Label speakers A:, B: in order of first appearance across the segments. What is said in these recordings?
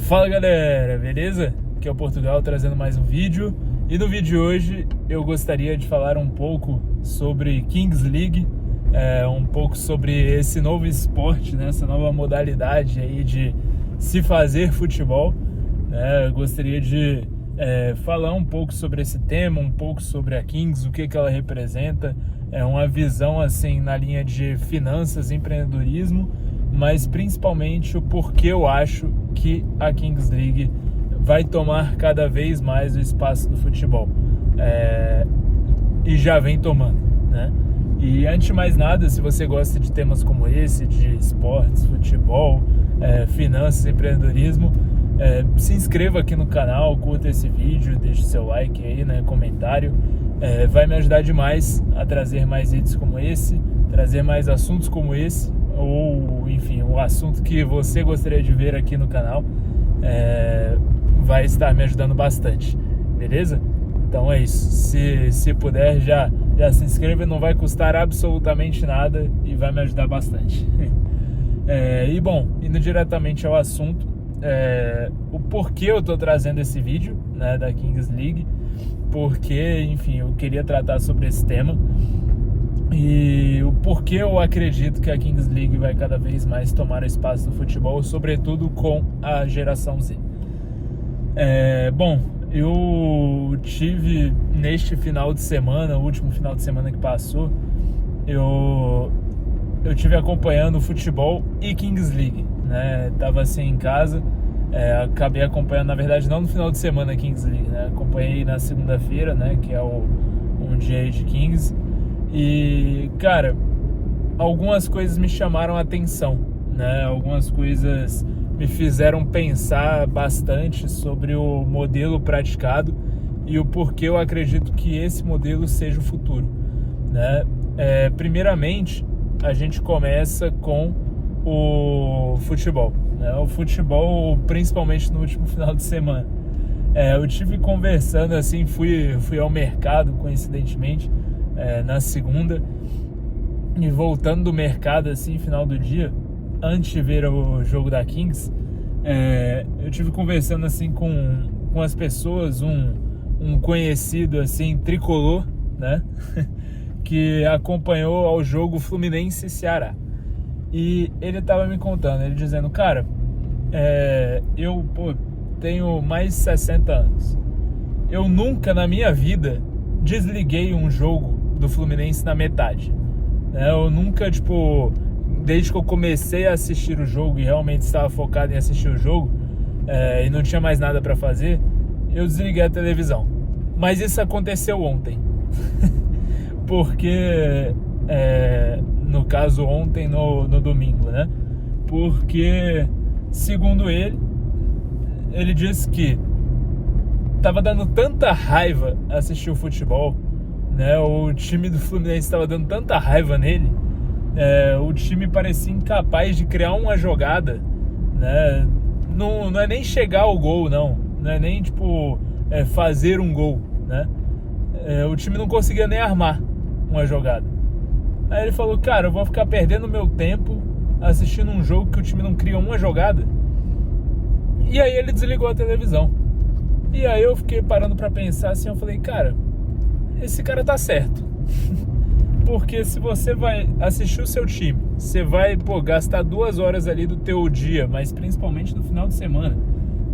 A: Fala galera, beleza? Aqui é o Portugal trazendo mais um vídeo. E no vídeo de hoje eu gostaria de falar um pouco sobre Kings League, um pouco sobre esse novo esporte, né? Essa nova modalidade aí de se fazer futebol, né? Eu gostaria de falar um pouco sobre esse tema, um pouco sobre a Kings, o que ela representa, uma visão assim na linha de finanças, empreendedorismo, mas principalmente o porquê eu acho que a Kings League vai tomar cada vez mais o espaço do futebol, e já vem tomando, né? E antes de mais nada, se você gosta de temas como esse, de esportes, futebol, finanças, empreendedorismo, se inscreva aqui no canal, curta esse vídeo, deixe seu like aí, né, comentário, vai me ajudar demais a trazer mais vídeos como esse, trazer mais assuntos como esse, ou enfim, o assunto que você gostaria de ver aqui no canal, vai estar me ajudando bastante, beleza? Então é isso, se puder já se inscreva, não vai custar absolutamente nada e vai me ajudar bastante. E bom, indo diretamente ao assunto, o porquê eu tô trazendo esse vídeo, né, da Kings League, porque, enfim, eu queria tratar sobre esse tema e o porquê eu acredito que a Kings League vai cada vez mais tomar espaço no futebol, sobretudo com a geração Z. Bom, eu tive neste final de semana, o último final de semana que passou, eu tive acompanhando futebol e Kings League, né? Tava assim em casa, acabei acompanhando, na verdade não no final de semana a Kings League, né? Acompanhei na segunda-feira, né? Que é um dia aí de Kings. E, cara, algumas coisas me chamaram a atenção, né? Algumas coisas me fizeram pensar bastante sobre o modelo praticado e o porquê eu acredito que esse modelo seja o futuro, né? Primeiramente, a gente começa com o futebol, né? O futebol, principalmente no último final de semana. Eu tive conversando assim, fui ao mercado, coincidentemente, na segunda, e voltando do mercado assim, final do dia, antes de ver o jogo da Kings, eu tive conversando assim com as pessoas, um conhecido assim, tricolor, né? Que acompanhou ao jogo Fluminense e Ceará. E ele tava me contando, ele dizendo, cara, eu tenho mais de 60 anos. Eu nunca na minha vida desliguei um jogo do Fluminense na metade. Eu nunca, desde que eu comecei a assistir o jogo e realmente estava focado em assistir o jogo, e não tinha mais nada para fazer, eu desliguei a televisão. Mas isso aconteceu ontem. Porque, no caso ontem, no domingo, né? Porque, segundo ele disse que tava dando tanta raiva assistir o futebol, né? O time do Fluminense estava dando tanta raiva nele, o time parecia incapaz de criar uma jogada, né? Não é nem chegar ao gol, não é nem fazer um gol, né? O time não conseguia nem armar uma jogada. Aí ele falou, cara, eu vou ficar perdendo meu tempo assistindo um jogo que o time não cria uma jogada. E aí ele desligou a televisão. E aí eu fiquei parando pra pensar assim, eu falei, cara, esse cara tá certo. Porque se você vai assistir o seu time, você vai, gastar 2 horas ali do teu dia, mas principalmente no final de semana,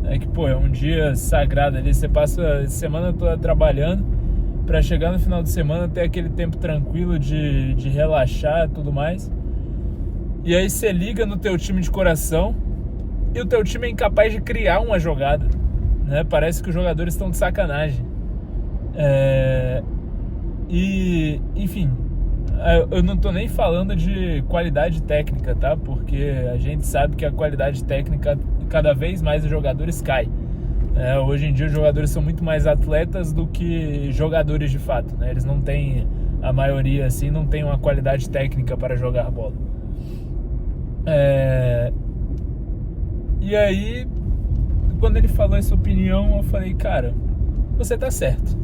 A: é um dia sagrado ali, você passa a semana toda trabalhando para chegar no final de semana ter aquele tempo tranquilo de relaxar e tudo mais. E aí você liga no teu time de coração e o teu time é incapaz de criar uma jogada, né? Parece que os jogadores estão de sacanagem. E, enfim, eu não tô nem falando de qualidade técnica, tá? Porque a gente sabe que a qualidade técnica, cada vez mais os jogadores cai. Hoje em dia os jogadores são muito mais atletas do que jogadores de fato, né? Eles não têm, a maioria assim, não tem uma qualidade técnica para jogar bola. E aí, quando ele falou essa opinião, eu falei, cara, você tá certo.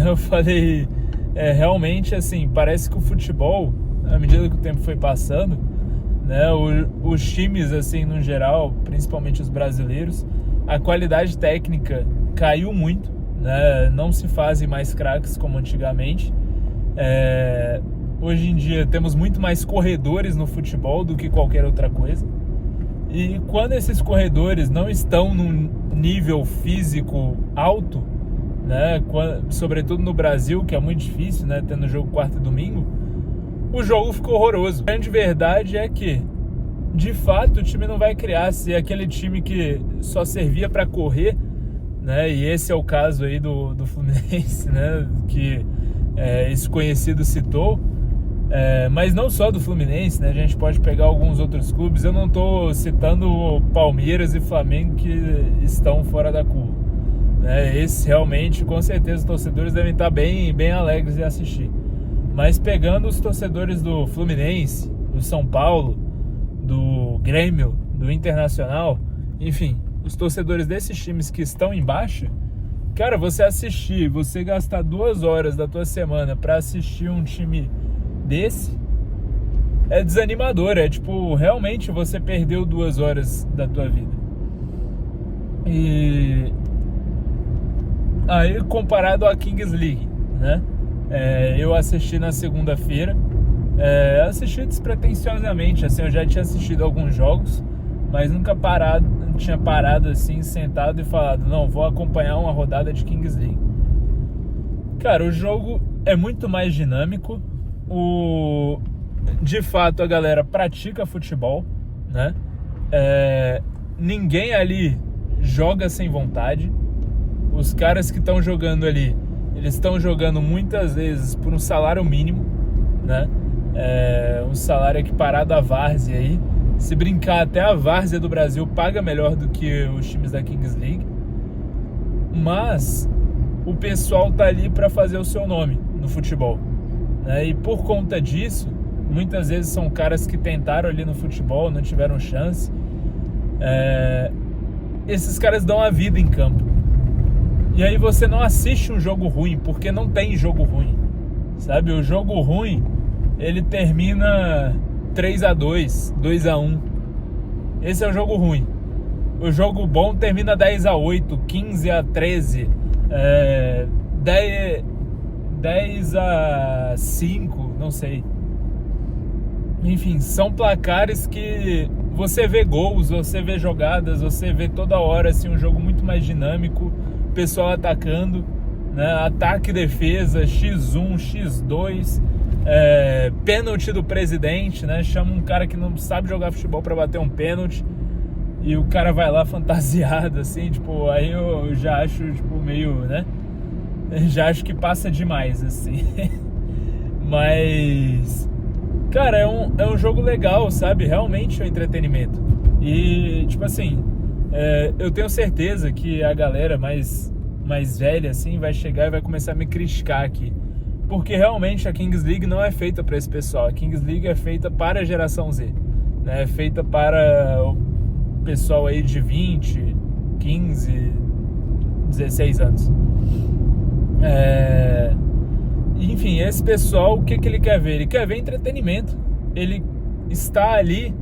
A: Eu falei, realmente assim, parece que o futebol, à medida que o tempo foi passando, né? Os times, assim, no geral, principalmente os brasileiros, a qualidade técnica caiu muito, né? Não se fazem mais craques como antigamente. Hoje em dia temos muito mais corredores no futebol do que qualquer outra coisa. E quando esses corredores não estão num nível físico alto, né, sobretudo no Brasil, que é muito difícil, né, tendo jogo quarta e domingo, o jogo ficou horroroso. A grande verdade é que, de fato, o time não vai criar. Se é aquele time que só servia para correr, né, e esse é o caso aí do Fluminense, né, que esse conhecido citou, mas não só do Fluminense, né, a gente pode pegar alguns outros clubes. Eu não estou citando Palmeiras e Flamengo que estão fora da curva. Esse realmente, com certeza, os torcedores devem estar bem, bem alegres de assistir. Mas pegando os torcedores do Fluminense, do São Paulo, do Grêmio, do Internacional, enfim, os torcedores desses times que estão em baixa, cara, você gastar 2 horas da tua semana para assistir um time desse, é desanimador. É tipo, realmente você perdeu 2 horas da tua vida. E aí, comparado à Kings League, né? Eu assisti na segunda-feira, assisti despretensiosamente, assim, eu já tinha assistido alguns jogos, mas nunca tinha parado assim, sentado e falado, não, vou acompanhar uma rodada de Kings League. Cara, o jogo é muito mais dinâmico, de fato a galera pratica futebol, né? Ninguém ali joga sem vontade. Os caras que estão jogando ali, eles estão jogando muitas vezes por um salário mínimo, né? Um salário equiparado à várzea aí. Se brincar, até a várzea do Brasil paga melhor do que os times da Kings League. Mas o pessoal tá ali para fazer o seu nome no futebol, né? E por conta disso, muitas vezes são caras que tentaram ali no futebol, não tiveram chance. Esses caras dão a vida em campo. E aí você não assiste um jogo ruim, porque não tem jogo ruim, sabe? O jogo ruim, ele termina 3-2, 2-1. Esse é o jogo ruim. O jogo bom termina 10-8, 15-13, 10-5, não sei. Enfim, são placares que você vê gols, você vê jogadas, você vê toda hora assim, um jogo muito mais dinâmico, pessoal atacando, né? Ataque e defesa, X1, X2, pênalti do presidente, né? Chama um cara que não sabe jogar futebol para bater um pênalti e o cara vai lá fantasiado, assim, tipo, aí eu já acho, tipo, meio, né? Já acho que passa demais, assim. Mas, cara, é um jogo legal, sabe? Realmente é um entretenimento. E, tipo assim, eu tenho certeza que a galera mais velha, assim, vai chegar e vai começar a me criticar aqui. Porque realmente a Kings League não é feita para esse pessoal. A Kings League é feita para a geração Z, né? É feita para o pessoal aí de 20, 15, 16 anos. Enfim, esse pessoal, o que ele quer ver? Ele quer ver entretenimento. Ele está ali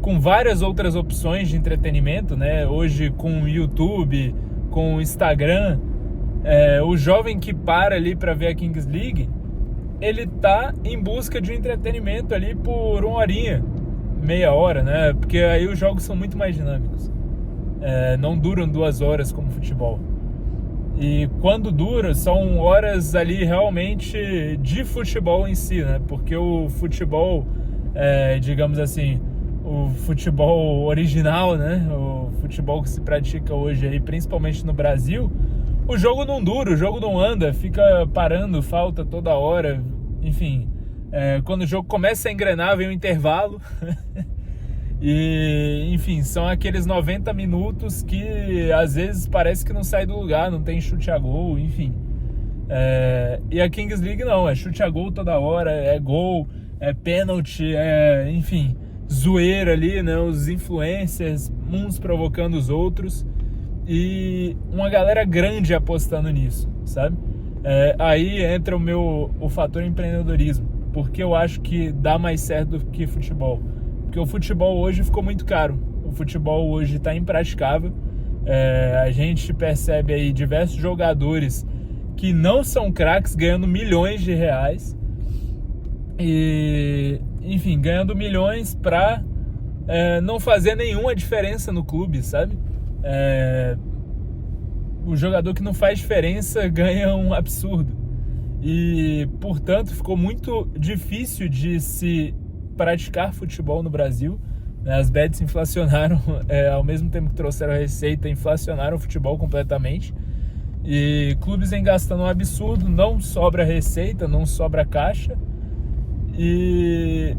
A: com várias outras opções de entretenimento, né? Hoje com o YouTube, com o Instagram, o jovem que para ali para ver a Kings League, ele tá em busca de um entretenimento ali por 1 horinha, meia hora, né? Porque aí os jogos são muito mais dinâmicos, não duram 2 horas como futebol. E quando dura, são horas ali realmente de futebol em si, né? Porque o futebol, digamos assim, o futebol original, né? O futebol que se pratica hoje aí, principalmente no Brasil, o jogo não dura, o jogo não anda, fica parando, falta toda hora. Enfim, quando o jogo começa a engrenar, vem o intervalo. E, enfim, são aqueles 90 minutos que às vezes parece que não sai do lugar, não tem chute a gol, enfim. E a Kings League não, é chute a gol toda hora, é gol, é pênalti, enfim, zoeira ali, né? Os influencers, uns provocando os outros, e uma galera grande apostando nisso, sabe? Aí entra o fator empreendedorismo, porque eu acho que dá mais certo do que futebol. Porque Porque o futebol hoje ficou muito caro. O futebol hoje está impraticável. A gente percebe aí diversos jogadores que não são craques ganhando milhões de reais. E, enfim, ganhando milhões para não fazer nenhuma diferença no clube, sabe? O jogador que não faz diferença ganha um absurdo. E, portanto, ficou muito difícil de se praticar futebol no Brasil. As bets inflacionaram, ao mesmo tempo que trouxeram a receita, inflacionaram o futebol completamente. E clubes vêm gastando um absurdo, não sobra receita, não sobra caixa. E,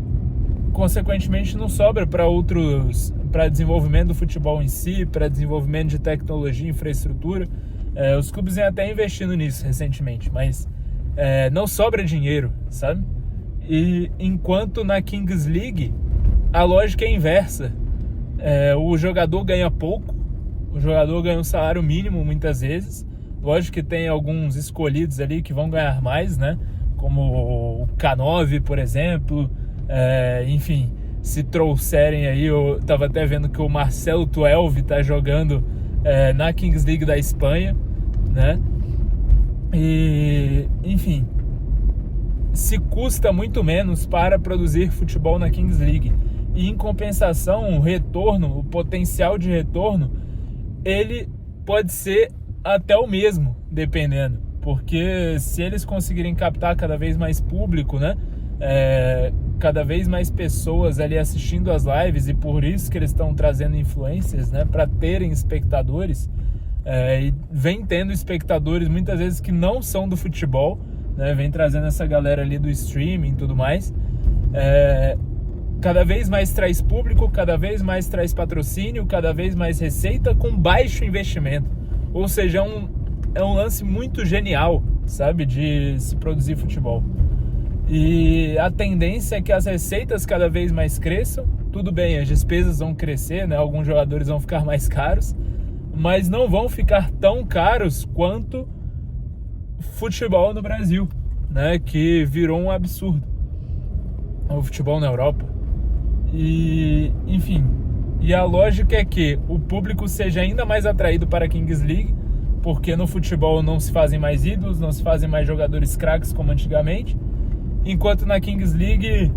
A: consequentemente, não sobra para desenvolvimento do futebol em si, para desenvolvimento de tecnologia, infraestrutura. Os clubes vêm até investindo nisso recentemente, mas não sobra dinheiro, sabe? E enquanto na Kings League a lógica é inversa. O jogador ganha pouco, o jogador ganha um salário mínimo muitas vezes. Lógico que tem alguns escolhidos ali que vão ganhar mais, né? Como o K9, por exemplo. Enfim, se trouxerem aí, eu tava até vendo que o Marcelo Tuelvi tá jogando na Kings League da Espanha, né? E, enfim, se custa muito menos para produzir futebol na Kings League. E, em compensação, o potencial de retorno, ele pode ser até o mesmo, dependendo. Porque se eles conseguirem captar cada vez mais público, né? Cada vez mais pessoas ali assistindo as lives, e por isso que eles estão trazendo influencers, né? Para terem espectadores. E vem tendo espectadores muitas vezes que não são do futebol, né? Vem trazendo essa galera ali do streaming e tudo mais. Cada vez mais traz público, cada vez mais traz patrocínio, cada vez mais receita com baixo investimento. Ou seja, é um lance muito genial, sabe, de se produzir futebol. E a tendência é que as receitas cada vez mais cresçam. Tudo bem, as despesas vão crescer, né? Alguns jogadores vão ficar mais caros, mas não vão ficar tão caros quanto futebol no Brasil, né? Que virou um absurdo. O futebol na Europa. E, enfim, e a lógica é que o público seja ainda mais atraído para a Kings League, porque no futebol não se fazem mais ídolos, não se fazem mais jogadores craques como antigamente, enquanto na Kings League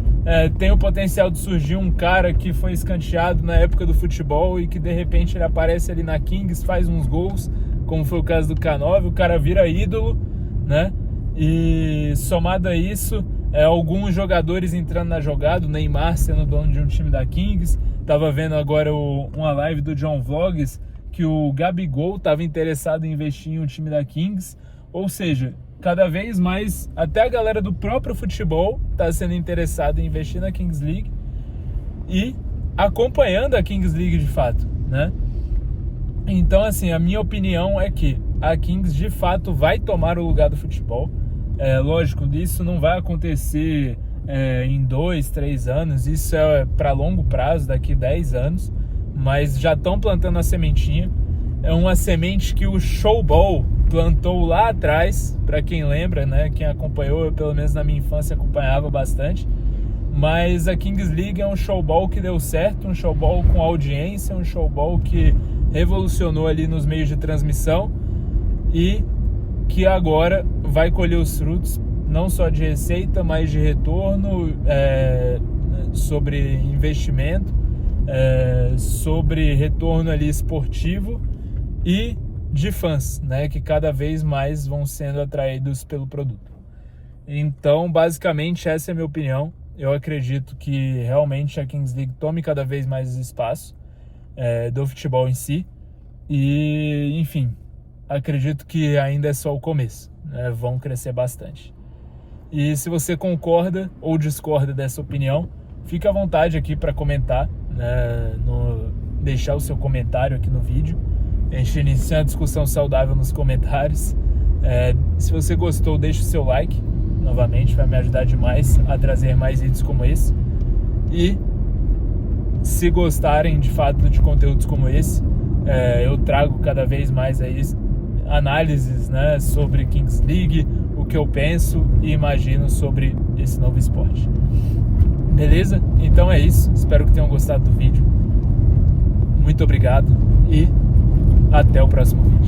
A: tem o potencial de surgir um cara que foi escanteado na época do futebol e que de repente ele aparece ali na Kings, faz uns gols, como foi o caso do K9, o cara vira ídolo, né? E somado a isso, alguns jogadores entrando na jogada, o Neymar sendo dono de um time da Kings. Tava vendo agora uma live do John Vlogs que o Gabigol estava interessado em investir em um time da Kings. Ou seja, cada vez mais, até a galera do próprio futebol está sendo interessada em investir na Kings League e acompanhando a Kings League de fato, né? Então, assim, a minha opinião é que a Kings de fato vai tomar o lugar do futebol. Lógico, isso não vai acontecer em 2, 3 anos, isso é para longo prazo, daqui 10 anos, mas já estão plantando a sementinha. É uma semente que o Showball plantou lá atrás, para quem lembra, né? Quem acompanhou, eu pelo menos na minha infância acompanhava bastante. Mas a Kings League é um showball que deu certo, um showball com audiência, um showball que revolucionou ali nos meios de transmissão e que agora vai colher os frutos, não só de receita, mas de retorno, sobre investimento, sobre retorno ali esportivo e de fãs, né, que cada vez mais vão sendo atraídos pelo produto. Então, basicamente, essa é a minha opinião. Eu acredito que realmente a Kings League tome cada vez mais espaço do futebol em si. E, enfim, acredito que ainda é só o começo, né? Vão crescer bastante. E se você concorda ou discorda dessa opinião, fica à vontade aqui para comentar, né? Deixar o seu comentário aqui no vídeo. A gente inicia uma discussão saudável nos comentários. Se você gostou, deixe o seu like. Novamente, vai me ajudar demais a trazer mais vídeos como esse. E se gostarem de fato de conteúdos como esse, eu trago cada vez mais aí análises, né, sobre Kings League, o que eu penso e imagino sobre esse novo esporte. Beleza? Então é isso. Espero que tenham gostado do vídeo. Muito obrigado e até o próximo vídeo.